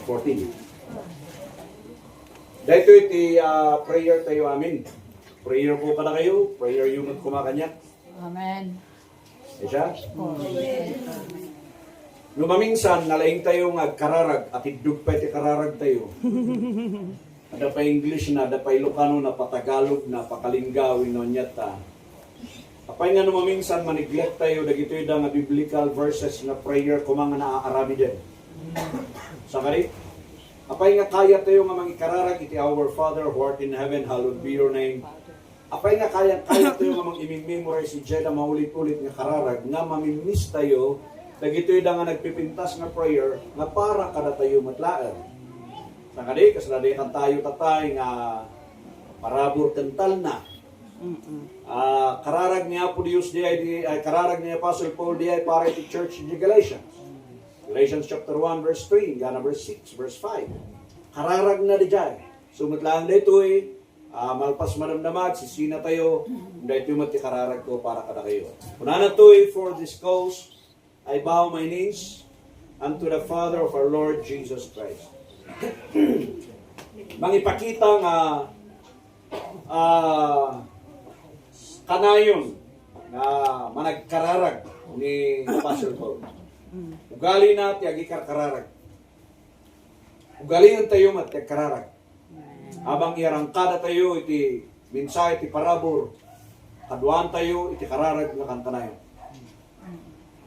14. Dahito iti prayer tayo amin. Prayer ko kada kayo, prayer yung kumakanyak. Amen. Isa? Lumaminsan, nalaing tayo nga kararag at idug pa iti kararag tayo. Ada pa English na, ada pa Ilocano na, Patagalog na, Pakalinggaw, inonyata. Apay nga lumaminsan, maniglect tayo, dagito yung nga biblical verses na prayer ko mga naaarami din. Sakari? Apay nga kaya tayo nga mangikararag iti Our Father who art in heaven, hallowed be your name. Apay nga kaya tayo nga mang-memorize si Jeda maulit-ulit nga kararag, nga mamimiss tayo, dagito yung nga nagpipintas nga prayer, nga para kada tayo matlaan. Sakari? Kasaladikan tayo tatay nga parabor kental na. Kararag niya po Diyos di ay kararag niya Apostle Paul di ay para iti church di Galatians. Galatians chapter 1 verse 3, Gana verse 6, verse 5. Kararag na di jay. Sumatlaan na ito malpas madamdamag, sisina tayo, dahil ito mati kararag ko para kada kayo. Kunana to for this cause, I bow my knees unto the Father of our Lord Jesus Christ. Mangipakita nga kanayon na managkararag ni Apostle Paul. Ugali na ti agi kararag. Ugali tayo matkararag. Habang iarangkada tayo iti mensahe iti parabor, kaduan tayo iti kararag nga kantanayon.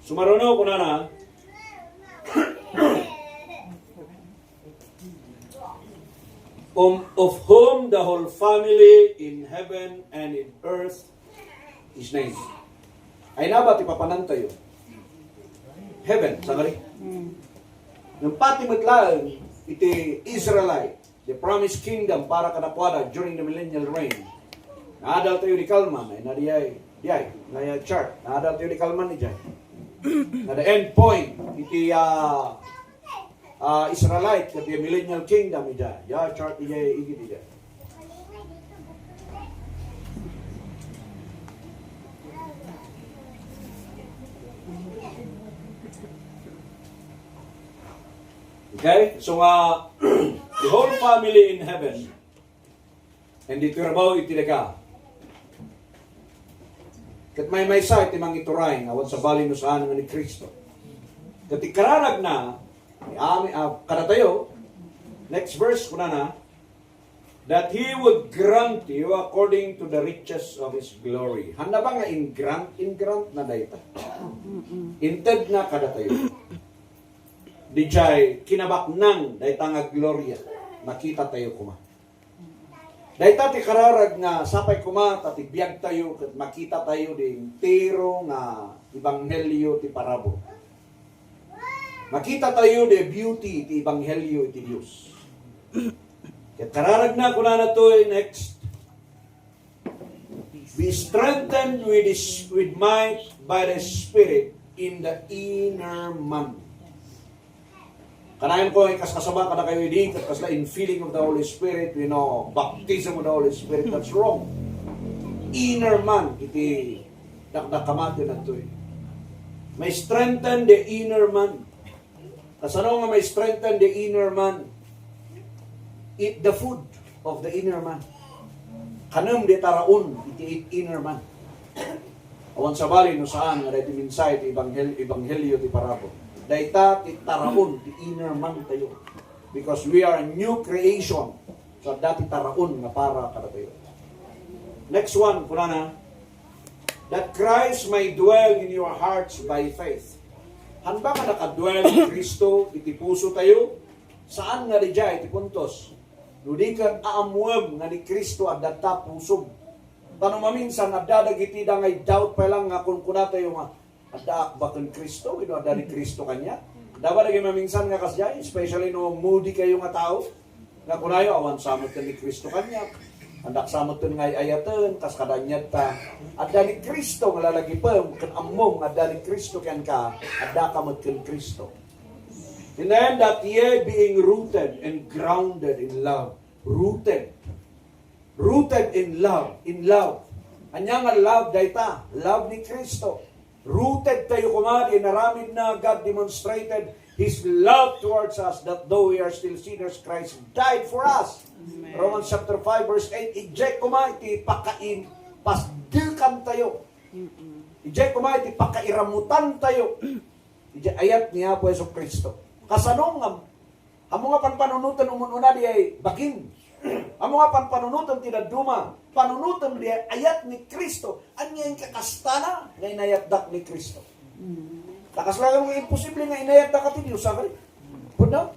Sumaruno kunana of whom the whole family in heaven and in earth is named. Ay nabat ipapanan tayo. Heaven, sangari. Nung pati matlaan, iti Israelite, the promised kingdom para kadakwada during the millennial reign. Naadal tayo di Kalman, ay nadiyay, na chart, naadal tayo di Kalman ni Jay. Na the end point, iti Israelite, the millennial kingdom ni Jay. Ya chart ni Jay, igit ni Jay. Okay? So the whole family in heaven and the tirabaw itilaga. Kat may sa iti mang ituray awat sa bali no saan nga ni Kristo. Kat ikararag na kada tayo, next verse kuna na, that He would grant you according to the riches of His glory. Handa ba nga in grant na dayta? Inted na kada tayo. Dijay kinabaknang dayta nga gloria makita tayo kuma. Dayta ti kararag nga sapay kuma tati biag tayo ket makita tayo di entero nga ebanghelyo ti parabor. Makita tayo di beauty ti ebanghelyo ti Dios. Ket kararag na kunana to next. Be strengthened with might by the Spirit in the inner man. Kanayan ko ay kaskasaba kada kayo hindi kasla in feeling of the Holy Spirit, baptism of the Holy Spirit, that's wrong. Inner man, iti dakdakamati na ito May strengthen the inner man. Kasano nga may strengthen the inner man? Eat the food of the inner man. Kanam di taraon, iti inner man. Awan sa bali no saan nga dahiti minsay ti ebanghelyo ti parabor. Dayta ti taraon, ti inner man tayo. Because we are a new creation. So dati taraon nga para kada tayo. Next one, kunana. That Christ may dwell in your hearts by faith. Hanba nga nakadwell ni Kristo, iti puso tayo? Saan nga di jay, iti puntos? Nudikan aamuam nga ni Kristo at data pusog. Tanong maminsan, adadagiti da ngay doubt pa lang nga kung kuna tayo nga ada bakon Kristo, ada ni Kristo kanya. Dapat lagi maminsan nga kasya, especially no moody kayo nga tao, nga kunayo awan samot ni Kristo kanya. Andak samot nga ayaten kas kadanyat ta. Ada ni Kristo nga lalagi pa ken ammong ada ni Kristo ken ka, ada kamot ken Kristo. And then that ye being rooted and grounded in love. Rooted in love, Anya nga love dayta, love ni Kristo. Rooted tayo kumari, naramid na God demonstrated His love towards us, that though we are still sinners, Christ died for us. Amen. Romans chapter 5 verse 8, ijay kuma iti pakain, pasdilkan tayo. Ijay kuma iti pakairamutan tayo. Ijay ayat niya po Yesu Kristo. Kasanong amo nga panpanunutan umununa di ay bakin. Amo nga panpanunutan tinaduma. Panunutan di ay ayat ni Kristo. Anya yung kakastana nga inayat dak ni Kristo. Nakaslagan mga imposible nga inayat dak ati Diyos. Sakari? Puno?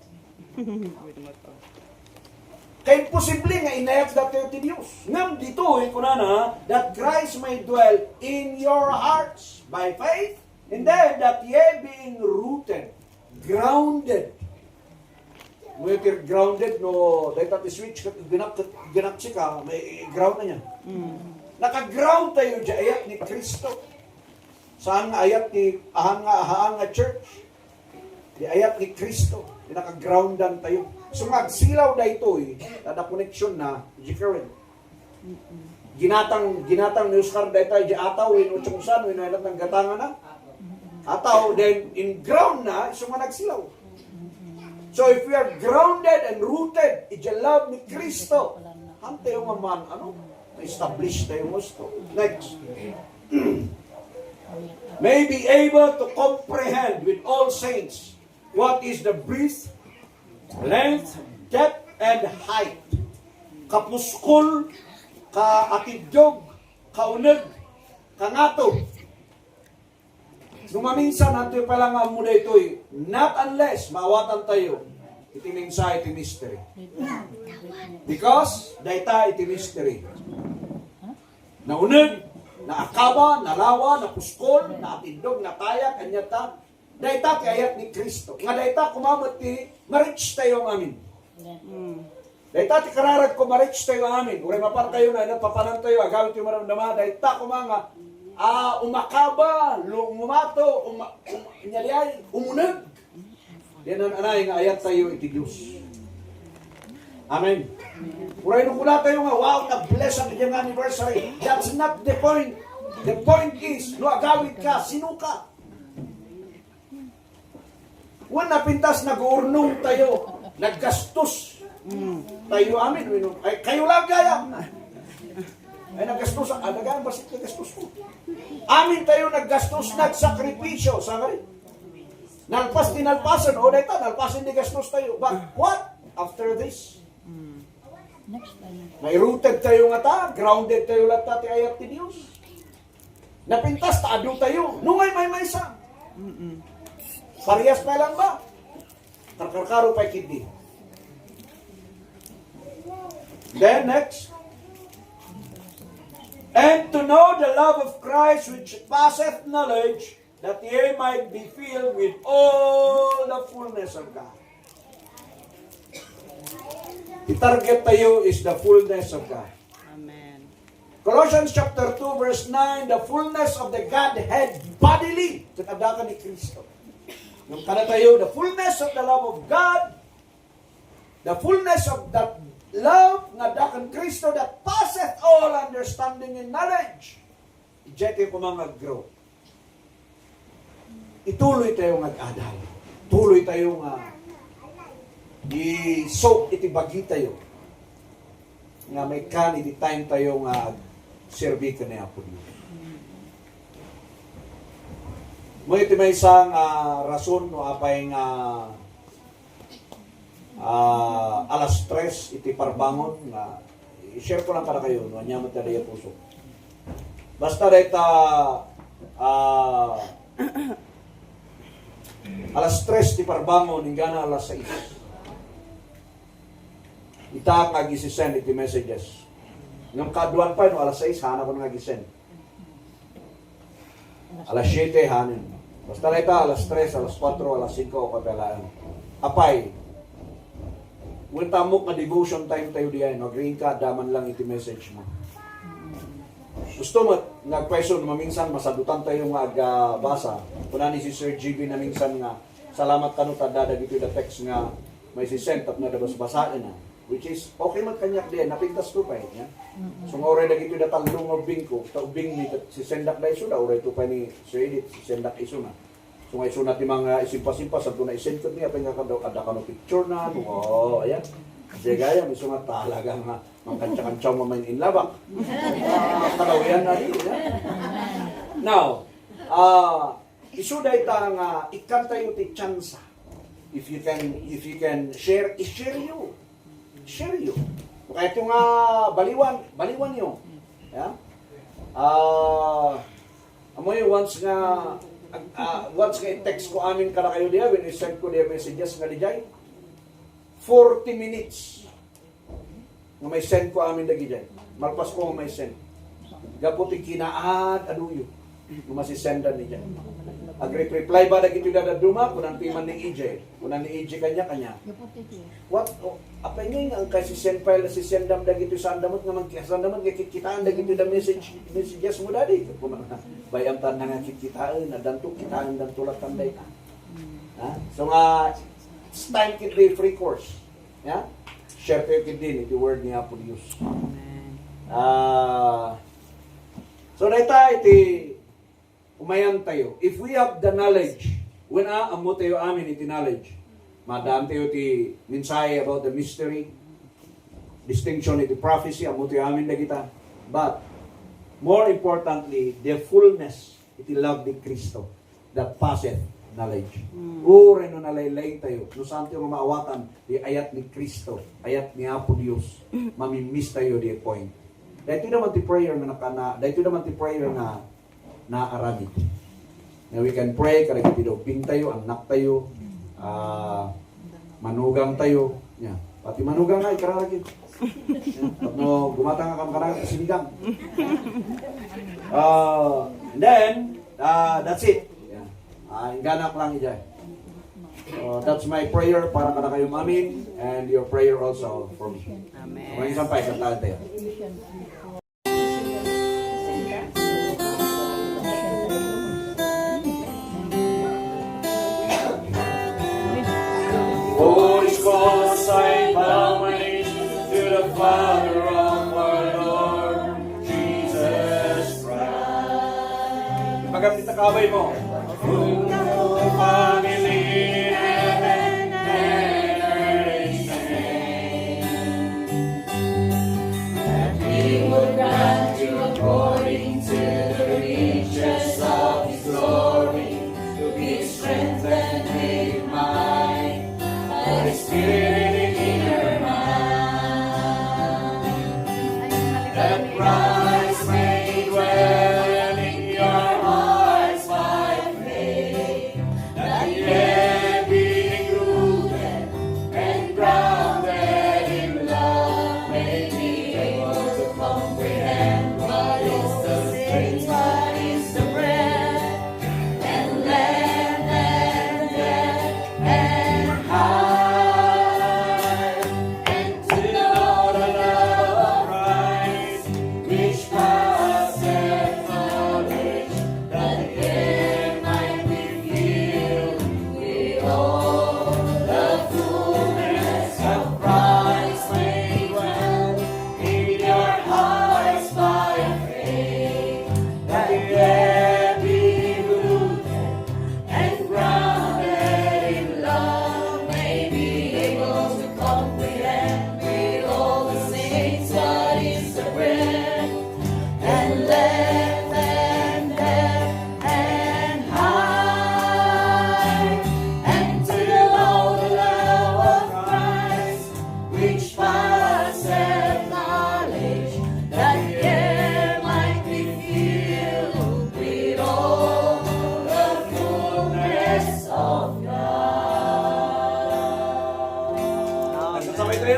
Kaya imposible nga inayat dak ati Diyos. Ngam dito, kunana, that Christ may dwell in your hearts by faith, and then that ye being rooted, grounded. When grounded, no, dahil tati switch, ginapsi ka, may ground na niya. Naka-ground tayo dyan, ayat ni Kristo. Saan nga ayat ni ahang nga church? Di ayat ni Kristo. Di naka-groundan tayo. So magsilaw na ito tada connection na, different. Ginatang ni Oscar dahil tayo dyan ataw, inutsungsan, inayat ng gatangan na. Ataw, then in ground na, so nga nagsilaw. So if we are grounded and rooted in the love ni Kristo, hante yung man, establish tayo gusto. Next. May be able to comprehend with all saints what is the breadth, length, depth, and height. Kapuskol, kaatidyog, kaunag, kangatog. Numaminsan natin pala nga muna ito not unless maawatan tayo itiningsa iti mystery. Because dayta iti mystery. Naunag, naakaba, nalawa, napuskol, naatindog, natayak, anyata, dayta ti ayat ni Kristo. Nga dayta kumamot ti marich tayo ang amin. Dayta ti kararag ko marich tayo ang amin. Uray mapar kayo na napapanan tayo, agawit yung maramdama, dayta kumanga umakaba, lumato, umunag. Yan ang anay nga ayat tayo iti Diyos. Amen. Uray nung kula tayo nga, wow, na-bless ang inyong anniversary. That's not the point. The point is, no agawit ka, sino ka? When napintas, nag-urnong tayo, naggastos tayo, amin. Ay, kayo lang gaya. Ay, naggastos, nagaan ba siya naggastos ko? Amin tayo naggastos, nagsakripisyo, sangari. Nalpas, tinalpasan, o dahil nalpasan, di gastos tayo. But what? After this? May rooted tayo nga ta, grounded tayo lang ta, ti ayat ti Diyos. Napintas, taado tayo. Nungay may maysa. Parehas pa lang ba? Karkarkaro pa kindi. Then next. And to know the love of Christ which passeth knowledge, that ye might be filled with all the fullness of God. The target tayo is the fullness of God. Amen. Colossians chapter 2 verse 9, the fullness of the Godhead bodily. Tatadakan ni Kristo. Nung kada tayo, the fullness of the love of God, the fullness of that love nga dakan Kristo that passeth all understanding and knowledge. Ijete ko mga grow. Ituloy tayo mag-adal. Tuloy tayo nga i-soak iti bagi tayo. Nga may kan iti time tayo nga serbi ka ni Apo Diyos. Mo iti may isang rason no apay nga alas 3 iti parbangon nga i-share ko lang para kayo no anyamat na daya puso. Basta dayta alas 3 ti parbangon ingana alas 6. Ita nga gisisend iti messages. Ngam kaduan pa no alas 6 hana ko nga gisend. Alas 7 hanin. Basta dayta alas 3, alas 4, alas 5 o kapelaan. Apay when tamok na devotion time tayo diyan, mag-ring ka, daman lang iti message mo. Gusto mo, nagpweso, maminsan, masadutan tayo mag-basa. Kuna ni si Sir GB na minsan nga, salamat ka no, tadadag ito yung text nga, may sisend at nadabas-basaan na. Which is, okay man kanyak diyan, napintas ko pa yun. So nga oray dagito yung talong ng ubing ko, ta ubing ni, si sendak na iso na, oray ito pa ni Sir Edith, si sendak iso na. So Gusto nga isunat ni mga isimpa-simpa sa na isend ko niya, nga kada ka no picture na, wow, ayan. Kasi gaya, may sungat talaga nga, mga kantsa-kantsaw mamayin in labak. Kalawian na rin, Now, isuday ta nga, ikanta yung ti tsansa. If you can share, i-share you. Share you. Kaya ito nga, baliwan yun. Yeah? Amoy once nga i-text ko amin kada kayo diya, when I send ko diya messages nga dijay, 40 minutes nga may send ko amin dagi dijay. Malpas ko nga may send. Gaputing kinaad, aduyo. Nga masisendan ni dijay. Reply ba dagi ito dadaduma, kunan piman ni EJ. Kunan ni EJ kanya-kanya. What? Apa nga ang kasi send file na si sendam dagi ito sa andamot nga magkasandamot kikitaan dagi ito da messages mo dadi. Bayam tan nga kikitaan na danto kitaan dan tulat tanday na. So nga it's time kid be free course. Yeah? Share kayo kid din iti word ni Apo Dios. So dayta iti umayan tayo. If we have the knowledge, when amo tayo amin iti knowledge, madam tayo iti mensahe about the mystery, distinction iti prophecy, amo tayo amin na kita. But, more importantly, the fullness iti love ni Kristo that passeth knowledge. Ure no nalaylay tayo. No saan tayo maawatan di ayat ni Kristo, ayat ni Apo Dios. Mamimiss tayo di point. Dahito naman ti prayer na naarami. Now we can pray, kada kitidoping tayo, anak tayo, manugang tayo. Yeah. Pati manugang nga, ikararagin. Pag no, gumatang ka kararagin, sinigang. And then, that's it. Yeah. Ganak lang ijay. That's my prayer para kada kayo mamin, and your prayer also for me. Amen. Maraming sampay, kantahan tayo. Holy Ghost, I bow my knees to the Father of our Lord Jesus Christ. Magamit na kabay mo. Whom the whole family in heaven and earth sing. That He would grant you according to the riches of His glory, to be strengthened with might. Spirit